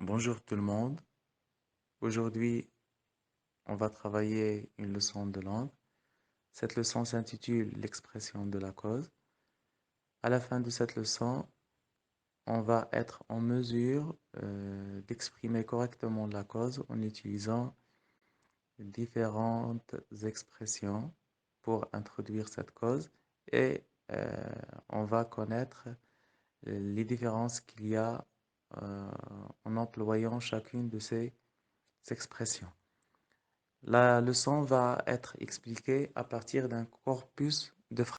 Bonjour tout le monde. Aujourd'hui, on va travailler une leçon de langue. Cette leçon s'intitule l'expression de la cause. À la fin de cette leçon, on va être en mesure d'exprimer correctement la cause en utilisant différentes expressions pour introduire cette cause et on va connaître les différences qu'il y a en employant chacune de ces expressions. La leçon va être expliquée à partir d'un corpus de phrases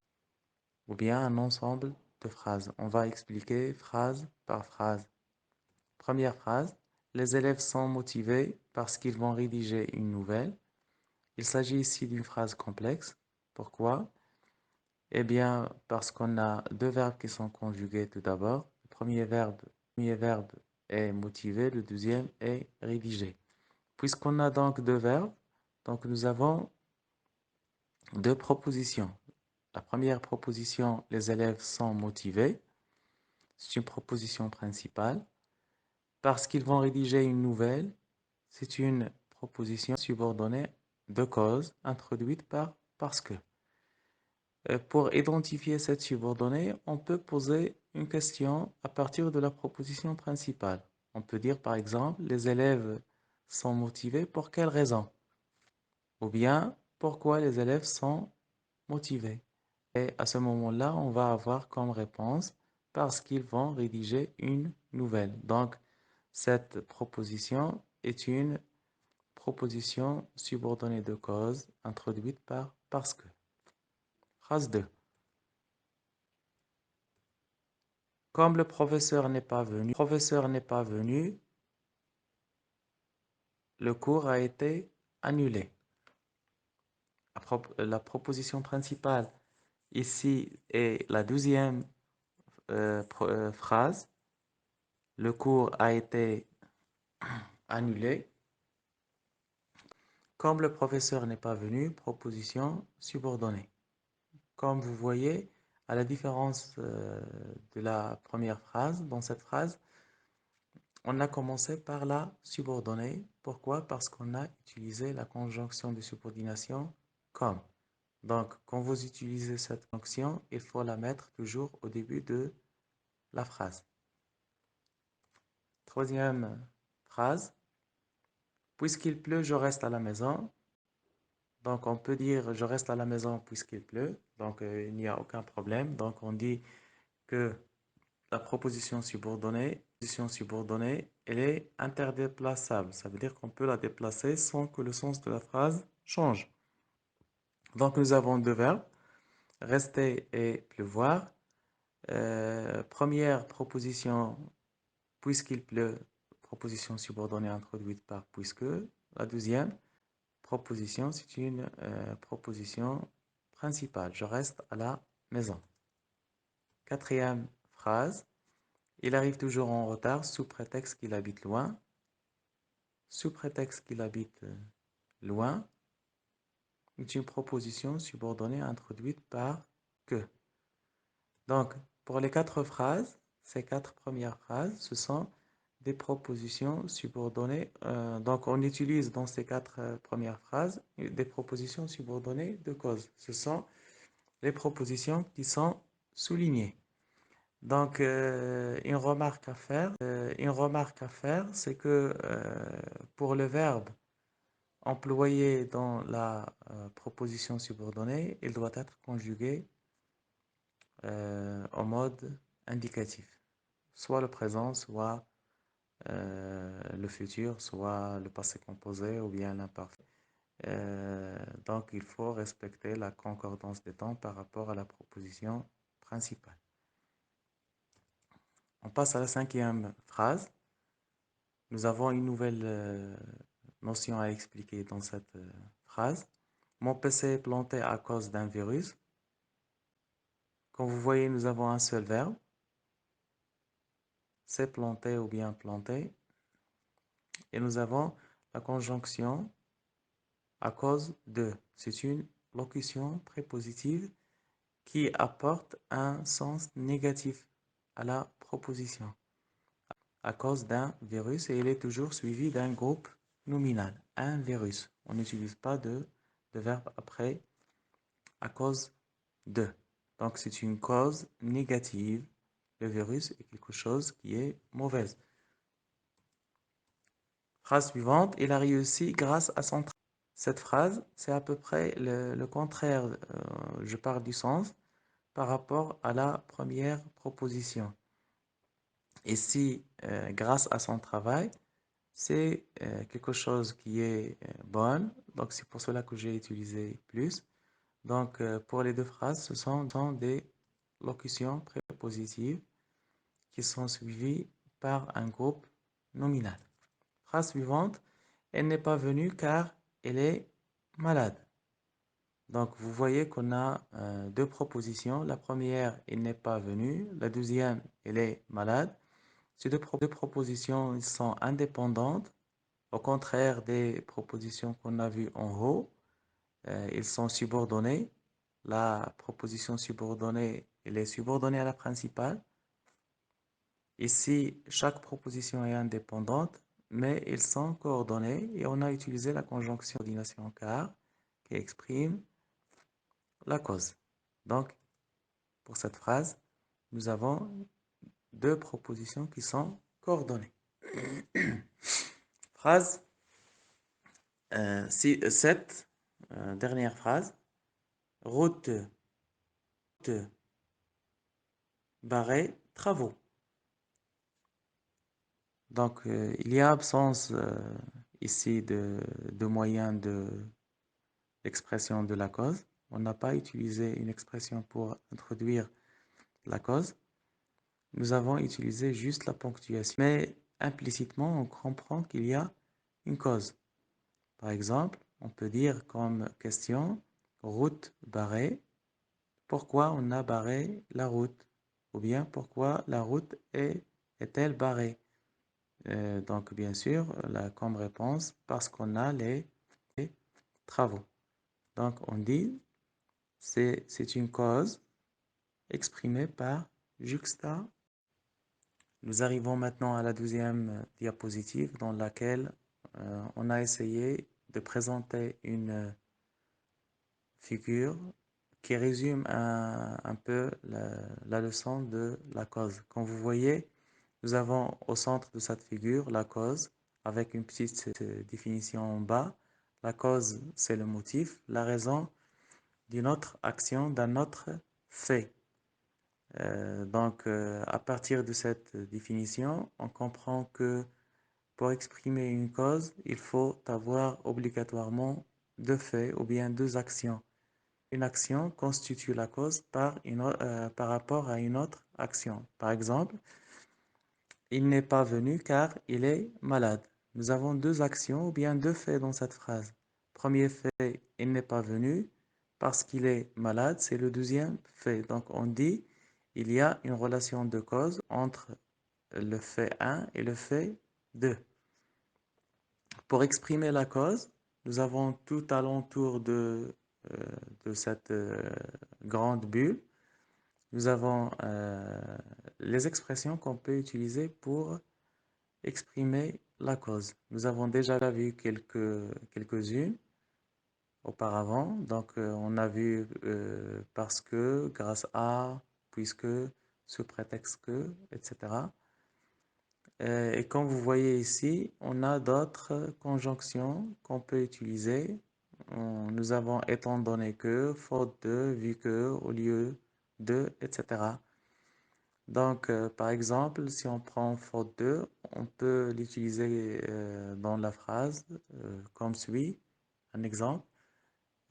ou bien un ensemble de phrases. On va expliquer phrase par phrase. Première phrase, les élèves sont motivés parce qu'ils vont rédiger une nouvelle. Il s'agit ici d'une phrase complexe. Pourquoi? Eh bien, parce qu'on a deux verbes qui sont conjugués tout d'abord. Le premier verbe est motiver, le deuxième est rédiger. Puisqu'on a donc deux verbes, donc nous avons deux propositions. La première proposition, les élèves sont motivés. C'est une proposition principale. Parce qu'ils vont rédiger une nouvelle, c'est une proposition subordonnée de cause introduite par parce que. Pour identifier cette subordonnée, on peut poser une question à partir de la proposition principale. On peut dire par exemple, les élèves sont motivés pour quelle raison? Ou bien, pourquoi les élèves sont motivés? Et à ce moment-là, on va avoir comme réponse parce qu'ils vont rédiger une nouvelle. Donc, cette proposition est une proposition subordonnée de cause introduite par parce que. Phrase 2. Comme le professeur n'est pas venu, le cours a été annulé. La proposition principale ici est la deuxième phrase. Le cours a été annulé. Comme le professeur n'est pas venu, proposition subordonnée. Comme vous voyez, à la différence de la première phrase, dans cette phrase, on a commencé par la subordonnée. Pourquoi? Parce qu'on a utilisé la conjonction de subordination comme. Donc, quand vous utilisez cette conjonction, il faut la mettre toujours au début de la phrase. Troisième phrase. Puisqu'il pleut, je reste à la maison. Donc, on peut dire je reste à la maison puisqu'il pleut. Donc, il n'y a aucun problème. Donc, on dit que la proposition subordonnée, elle est interdéplaçable. Ça veut dire qu'on peut la déplacer sans que le sens de la phrase change. Donc, nous avons deux verbes, rester et pleuvoir. Première proposition, puisqu'il pleut, proposition subordonnée introduite par puisque. La deuxième proposition, c'est une proposition principale. Je reste à la maison. Quatrième phrase, il arrive toujours en retard sous prétexte qu'il habite loin. Sous prétexte qu'il habite loin, est une proposition subordonnée introduite par que. Donc, pour les quatre phrases, ces quatre premières phrases, ce sont des propositions subordonnées. Donc, on utilise dans ces quatre premières phrases des propositions subordonnées de cause. Ce sont les propositions qui sont soulignées. Donc, une remarque à faire, c'est que pour le verbe employé dans la proposition subordonnée, il doit être conjugué en mode indicatif. Soit le présent, soit le futur, soit le passé composé ou bien l'imparfait. Donc, il faut respecter la concordance des temps par rapport à la proposition principale. On passe à la cinquième phrase. Nous avons une nouvelle notion à expliquer dans cette phrase. Mon PC est planté à cause d'un virus. Comme vous voyez, nous avons un seul verbe. C'est planté ou bien planté. Et nous avons la conjonction à cause de. C'est une locution prépositive qui apporte un sens négatif à la proposition. à cause d'un virus et il est toujours suivi d'un groupe nominal, un virus. On n'utilise pas de verbe après à cause de. Donc c'est une cause négative. Le virus est quelque chose qui est mauvaise. Phrase suivante, il a réussi grâce à son travail. Cette phrase, c'est à peu près le contraire. Je parle du sens par rapport à la première proposition. Ici, grâce à son travail, c'est quelque chose qui est bon. Donc, c'est pour cela que j'ai utilisé plus. Donc, pour les deux phrases, ce sont des locutions prépositives qui sont suivies par un groupe nominal. Phrase suivante, elle n'est pas venue car elle est malade. Donc, vous voyez qu'on a deux propositions. La première, il n'est pas venu. La deuxième, elle est malade. Ces deux propositions ils sont indépendantes. Au contraire des propositions qu'on a vues en haut, ils sont subordonnés. La proposition subordonnée, elle est subordonnée à la principale. Ici, chaque proposition est indépendante, mais ils sont coordonnés et on a utilisé la conjonction coordination car qui exprime la cause. Donc, pour cette phrase, nous avons deux propositions qui sont coordonnées. Phrase 7, dernière phrase. Route, barrée, travaux. Donc, il y a absence ici de moyens d'expression de la cause. On n'a pas utilisé une expression pour introduire la cause. Nous avons utilisé juste la ponctuation. Mais implicitement, on comprend qu'il y a une cause. Par exemple, on peut dire comme question, route barrée, pourquoi on a barré la route? Ou bien pourquoi la route est-elle barrée? Donc bien sûr, comme réponse, parce qu'on a les travaux. Donc on dit, c'est une cause exprimée par juxta. Nous arrivons maintenant à la deuxième diapositive dans laquelle on a essayé de présenter une figure qui résume un peu la leçon de la cause. Comme vous voyez, nous avons au centre de cette figure la cause avec une petite définition en bas. La cause, c'est le motif, la raison d'une autre action, d'un autre fait. Donc, à partir de cette définition, on comprend que pour exprimer une cause, il faut avoir obligatoirement deux faits ou bien deux actions. Une action constitue la cause par rapport à une autre action. Par exemple, il n'est pas venu car il est malade. Nous avons deux actions ou bien deux faits dans cette phrase. Premier fait, il n'est pas venu parce qu'il est malade, c'est le deuxième fait. Donc on dit, il y a une relation de cause entre le fait 1 et le fait 2. Pour exprimer la cause, nous avons tout alentour de cette grande bulle, nous avons les expressions qu'on peut utiliser pour exprimer la cause. Nous avons déjà vu quelques-unes auparavant. Donc, on a vu parce que, grâce à, puisque, sous prétexte que, etc. Et comme vous voyez ici, on a d'autres conjonctions qu'on peut utiliser. Nous avons étant donné que, faute de, vu que, au lieu de, etc. Donc, par exemple, si on prend faute de, on peut l'utiliser dans la phrase comme suit. Un exemple.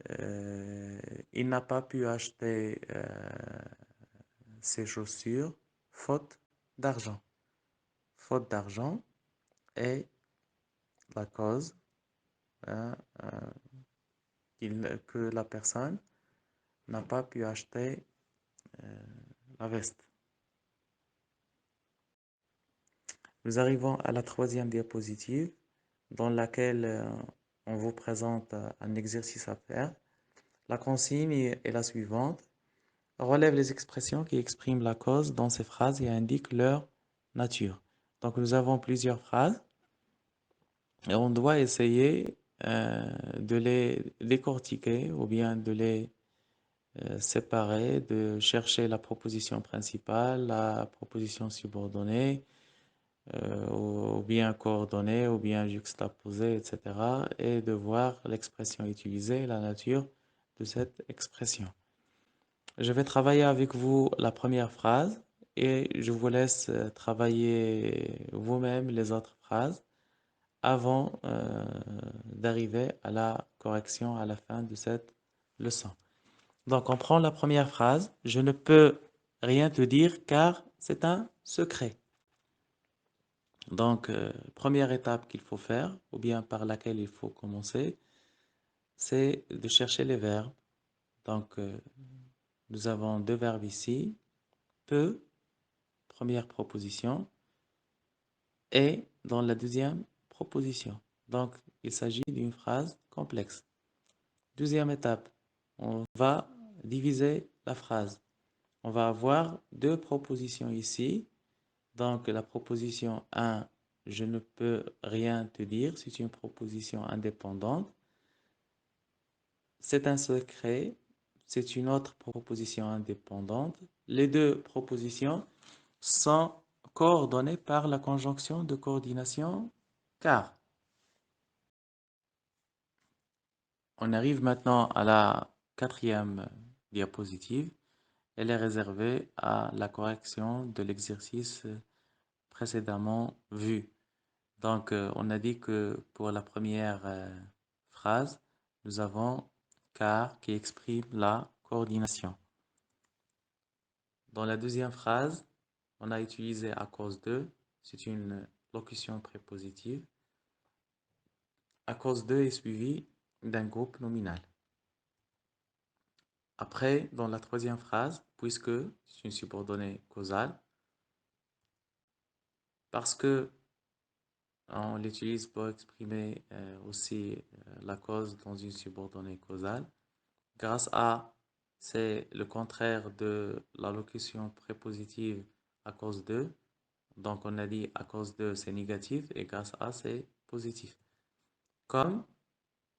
Il n'a pas pu acheter ses chaussures faute d'argent. Faute d'argent est la cause hein, que la personne n'a pas pu acheter la veste. Nous arrivons à la troisième diapositive dans laquelle on vous présente un exercice à faire. La consigne est la suivante. Relève les expressions qui expriment la cause dans ces phrases et indique leur nature. Donc, nous avons plusieurs phrases et on doit essayer de les décortiquer ou bien de les séparer, de chercher la proposition principale, la proposition subordonnée, ou bien coordonnée, ou bien juxtaposée, etc. Et de voir l'expression utilisée, la nature de cette expression. Je vais travailler avec vous la première phrase et je vous laisse travailler vous-même les autres phrases avant d'arriver à la correction à la fin de cette leçon. Donc, on prend la première phrase. Je ne peux rien te dire car c'est un secret. Donc, première étape qu'il faut faire, ou bien par laquelle il faut commencer, c'est de chercher les verbes. Donc, nous avons deux verbes ici. Peut, première proposition, et dans la deuxième proposition. Donc, il s'agit d'une phrase complexe. Deuxième étape, on va diviser la phrase. On va avoir deux propositions ici. Donc, la proposition 1, je ne peux rien te dire, c'est une proposition indépendante. C'est un secret, c'est une autre proposition indépendante. Les deux propositions sont coordonnées par la conjonction de coordination car. On arrive maintenant à la quatrième diapositive. Elle est réservée à la correction de l'exercice précédemment vu. Donc, on a dit que pour la première phrase, nous avons car qui exprime la coordination. Dans la deuxième phrase, on a utilisé à cause de, c'est une locution prépositive. À cause de est suivi d'un groupe nominal. Après, dans la troisième phrase, puisque c'est une subordonnée causale, parce que on l'utilise pour exprimer aussi la cause dans une subordonnée causale. Grâce à, c'est le contraire de la locution prépositive à cause de. Donc on a dit à cause de, c'est négatif et grâce à, c'est positif. Comme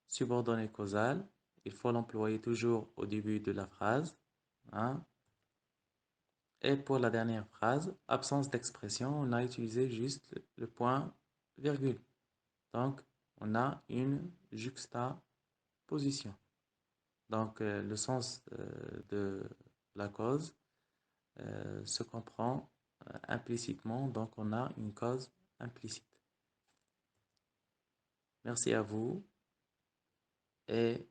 subordonnée causale, il faut l'employer toujours au début de la phrase. Hein. Et pour la dernière phrase, absence d'expression, on a utilisé juste le point virgule. Donc, on a une juxtaposition. Donc, le sens de la cause se comprend implicitement. Donc, on a une cause implicite. Merci à vous et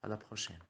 à la prochaine.